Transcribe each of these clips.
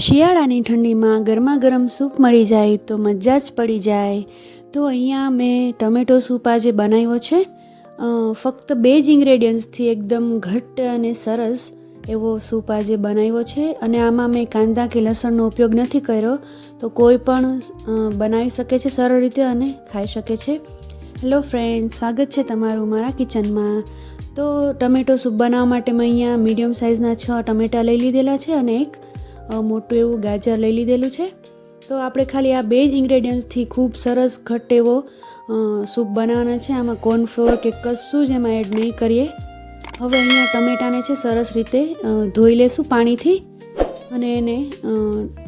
શિયાળાની ઠંડીમાં ગરમા ગરમ સૂપ મળી જાય તો મજા જ પડી જાય. તો અહીંયા મેં ટમેટો સૂપ આજે બનાવ્યો છે. ફક્ત 2 જ ઇન્ગ્રેડિયન્ટ્સથી એકદમ ઘટ્ટ અને સરસ એવો સૂપ આજે બનાવ્યો છે. અને આમાં મેં કાંદા કે લસણનો ઉપયોગ નથી કર્યો, તો કોઈ પણ બનાવી શકે છે સરળ રીતે અને ખાઈ શકે છે. હેલો ફ્રેન્ડ, સ્વાગત છે તમારું મારા કિચનમાં. તો ટમેટો સૂપ બનાવવા માટે મેં અહીંયા મીડિયમ સાઇઝના 6 ટમેટાં લઈ લીધેલા છે અને એક મોટું એવું ગાજર લઈ લીધેલું છે. તો આપણે ખાલી આ 2 જ ઇન્ગ્રેડિયન્ટ્સથી ખૂબ સરસ ઘટ્ટ એવો સૂપ બનાવવાના છે. આમાં કોર્નફ્લોર કે કશું જ એમાં એડ નહીં કરીએ. હવે અહીંયા ટમેટાને છે સરસ રીતે ધોઈ લેશું પાણીથી અને એને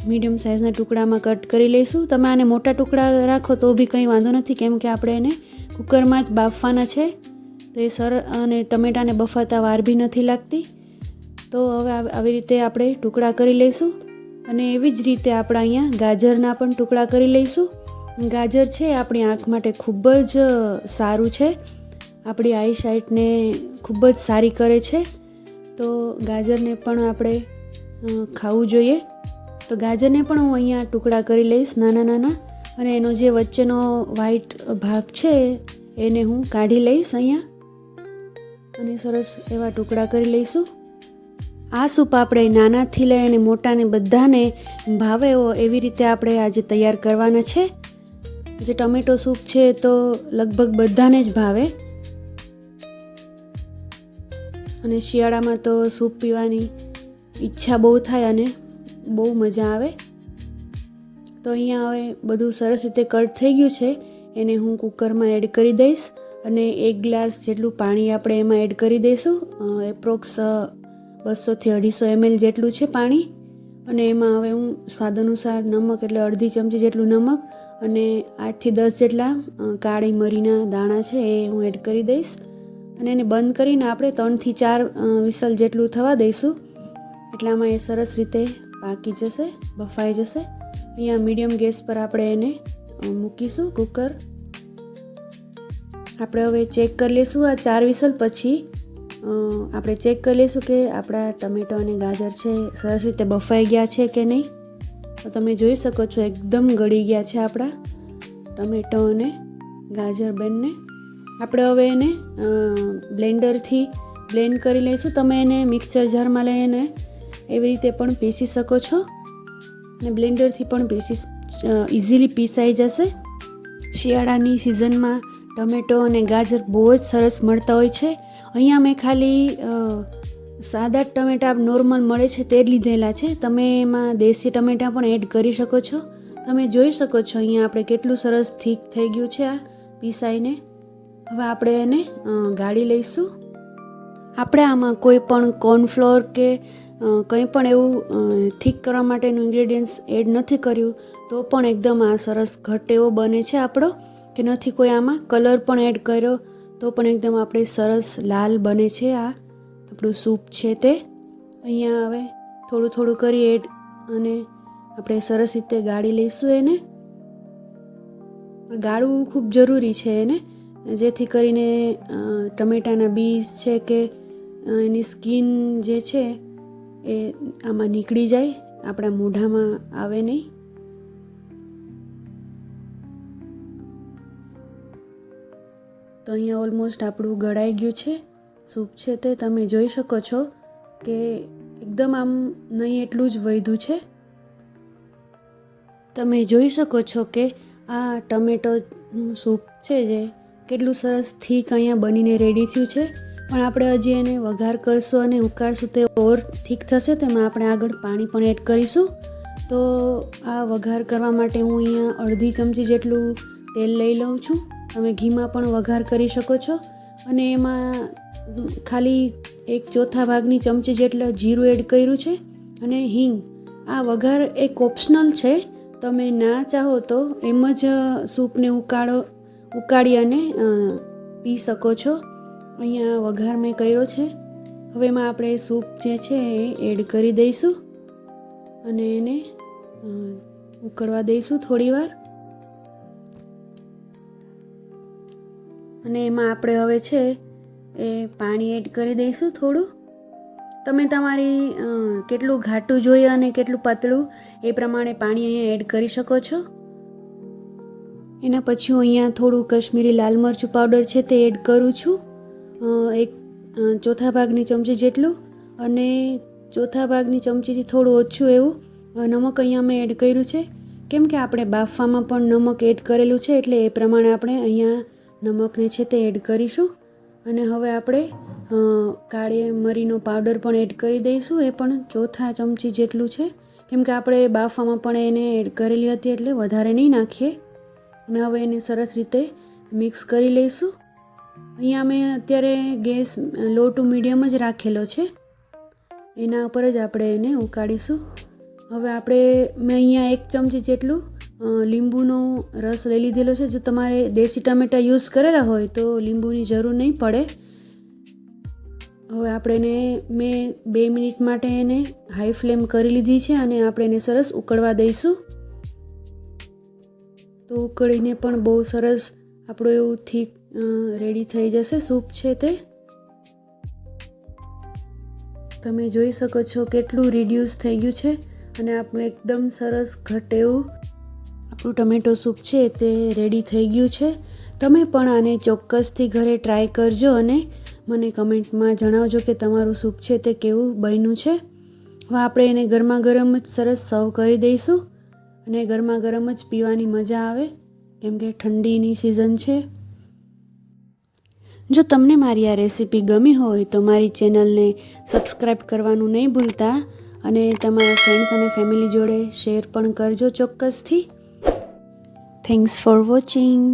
મીડિયમ સાઇઝના ટુકડામાં કટ કરી લઈશું. તમે આને મોટા ટુકડા રાખો તો બી કંઈ વાંધો નથી, કેમ કે આપણે એને કુકરમાં જ બાફવાના છે. તો એ અને ટમેટાને બફાતા વાર બી નથી લાગતી. તો હવે આવી રીતે આપણે ટુકડા કરી લઈશું. અને એવી જ રીતે આપણે અહીંયા ગાજરના પણ ટુકડા કરી લઈશું. ગાજર છે આપણી આંખ માટે ખૂબ જ સારું છે, આપણી આઈ સાઇટને ખૂબ જ સારી કરે છે. તો ગાજરને પણ આપણે ખાવું જોઈએ. તો ગાજરને પણ હું અહીંયા ટુકડા કરી લઈશ નાના નાના, અને એનો જે વચ્ચેનો વ્હાઈટ ભાગ છે એને હું કાઢી લઈશ અહીંયા, અને સરસ એવા ટુકડા કરી લઈશું. આ સૂપ આપણે નાનાથી લઈને મોટાને બધાને ભાવે એવી રીતે આપણે આજે તૈયાર કરવાના છે. જે ટમેટો સૂપ છે તો લગભગ બધાને જ ભાવે, અને શિયાળામાં તો સૂપ પીવાની ઈચ્છા બહુ થાય અને બહુ મજા આવે. તો અહીંયા હવે બધું સરસ રીતે કટ થઈ ગયું છે. એને હું કુકરમાં એડ કરી દઈશ અને 1 ગ્લાસ જેટલું પાણી આપણે એમાં એડ કરી દઈશું. એપ્રોક્સ 200 થી 250 ml જેટલું છે પાણી. અને એમાં હવે હું સ્વાદ અનુસાર નમક, એટલે અડધી ચમચી જેટલું નમક અને 8 થી 10 જેટલા કાળી મરીના દાણા છે એ હું એડ કરી દઈશ. અને એને બંધ કરીને આપણે 3 થી 4 વિસલ જેટલું થવા દઈશું. એટલામાં એ સરસ રીતે પાકી જશે, બફાઈ જશે. અહીંયા મીડિયમ ગેસ પર આપણે એને મૂકીશું કુકર. આપણે હવે ચેક કરી લઈશું આ 4 વિસલ પછી. આપણે ચેક કરી લઈશું કે આપણા ટમેટો અને ગાજર છે સરસ રીતે બફાઈ ગયા છે કે નહીં. તો તમે જોઈ શકો છો એકદમ ગળી ગયા છે આપણા ટમેટો અને ગાજર બંને. આપણે હવે એને બ્લેન્ડરથી બ્લેન્ડ કરી લઈશું. તમે એને મિક્સર જારમાં લઈને એવી રીતે પણ પીસી શકો છો, અને બ્લેન્ડરથી પણ ઇઝીલી પીસાઈ જશે. શિયાળાની સિઝનમાં ટમેટો અને ગાજર બહુ જ સરસ મળતા હોય છે. અહીંયા મેં ખાલી સાદા ટમેટા નોર્મલ મળે છે તે જ લીધેલા છે. તમે એમાં દેશી ટમેટા પણ એડ કરી શકો છો. તમે જોઈ શકો છો અહીંયા આપણે કેટલું સરસ થીક થઈ ગયું છે આ પીસાઈને. હવે આપણે એને ગાળી લઈશું. આપણે આમાં કોઈ પણ કોર્નફ્લોર કે કંઈ પણ એવું થીક કરવા માટેનું ઇન્ગ્રેડિયન્ટ્સ એડ નથી કર્યું, તો પણ એકદમ આ સરસ ઘટ્ટ એવો બને છે આપણો. કે નથી કોઈ આમાં કલર પણ એડ કર્યો તો પણ એકદમ આપણે સરસ લાલ બને છે આ આપણું સૂપ છે તે. અહીંયા હવે થોડું થોડું કરી એડ અને આપણે સરસ રીતે ગાળી લઈશું એને. ગાળવું ખૂબ જરૂરી છે એને, જેથી કરીને ટમેટાના બીજ છે કે એની સ્કિન જે છે એ આમાં નીકળી જાય, આપણા મોઢામાં આવે નહીં. તો અહીંયા ઓલમોસ્ટ આપણું ગળાઈ ગયું છે સૂપ છે તે. તમે જોઈ શકો છો કે એકદમ આમ નહીં એટલું જ વધ્યું છે. તમે જોઈ શકો છો કે આ ટમેટોનું સૂપ છે જે કેટલું સરસ થીક અહીંયા બનીને રેડી થયું છે. પણ આપણે હજી એને વઘાર કરશું અને ઉકાળશું તે ઓર થીક થશે. તેમાં આપણે આગળ પાણી પણ એડ કરીશું. તો આ વઘાર કરવા માટે હું અહીંયા અડધી ચમચી જેટલું તેલ લઈ લઉં છું. તમે ઘીમાં પણ વઘાર કરી શકો છો. અને એમાં ખાલી 1/4 ભાગની ચમચી જેટલું જીરું એડ કર્યું છે અને હિંગ. આ વઘાર એક ઓપ્શનલ છે, તમે ના ચાહો તો એમ જ સૂપને ઉકાળી અને પી શકો છો. અહીંયા વઘાર મેં કર્યો છે. હવે એમાં આપણે સૂપ જે છે એ એડ કરી દઈશું અને એને ઉકળવા દઈશું થોડી વાર. અને એમાં આપણે હવે છે એ પાણી એડ કરી દઈશું થોડું. તમે તમારી કેટલું ઘાટું જોઈએ અને કેટલું પાતળું એ પ્રમાણે પાણી અહીંયા એડ કરી શકો છો. એના પછી હું અહીંયા થોડું કશ્મીરી લાલ મરચું પાવડર છે તે એડ કરું છું, એક ચોથા ભાગની ચમચી જેટલું, અને ચોથા ભાગની ચમચીથી થોડું ઓછું એવું નમક અહીંયા મેં એડ કર્યું છે, કેમ કે આપણે બાફવામાં પણ નમક એડ કરેલું છે, એટલે એ પ્રમાણે આપણે અહીંયા નમકને છે તે એડ કરીશું. અને હવે આપણે કાળી મરીનો પાવડર પણ એડ કરી દઈશું, એ પણ ચોથા ચમચી જેટલું છે, કેમ કે આપણે બાફવામાં પણ એને એડ કરેલી હતી એટલે વધારે નહીં નાખીએ. અને હવે એને સરસ રીતે મિક્સ કરી લઈશું. અહીંયા મેં અત્યારે ગેસ લો ટુ મીડિયમ જ રાખેલો છે, એના ઉપર જ આપણે એને ઉકાળીશું. હવે મેં અહીંયા 1 ચમચી જેટલું લીંબુનો રસ લઈ લીધેલો છે. જો તમારે દેશી ટમેટા યુઝ કરેલા હોય તો લીંબુની જરૂર નહીં પડે. હવે આપણે મેં 2 મિનિટ માટે એને હાઈ ફ્લેમ કરી લીધી છે અને આપણે એને સરસ ઉકળવા દઈશું. તો ઉકળીને પણ બહુ સરસ આપણું એવું થીક રેડી થઈ જશે સૂપ છે તે. તમે જોઈ શકો છો કેટલું રિડ્યુસ થઈ ગયું છે અને આપણું એકદમ સરસ ઘટ એવું આપણું ટમેટો સૂપ છે તે રેડી થઈ ગયું છે. તમે પણ આને ચોક્કસથી ઘરે ટ્રાય કરજો અને મને કમેન્ટમાં જણાવજો કે તમારું સૂપ છે તે કેવું બન્યું છે. હવે આપણે એને ગરમા ગરમ જ સરસ સર્વ કરી દઈશું અને ગરમા ગરમ જ પીવાની મજા આવે, કેમ કે ઠંડીની સિઝન છે. જો તમને મારી આ રેસીપી ગમી હોય તો મારી ચેનલને સબસ્ક્રાઈબ કરવાનું નહીં ભૂલતા અને તમારા ફ્રેન્ડ્સ અને ફેમિલી જોડે શેર પણ કરજો ચોક્કસથી. Thanks for watching.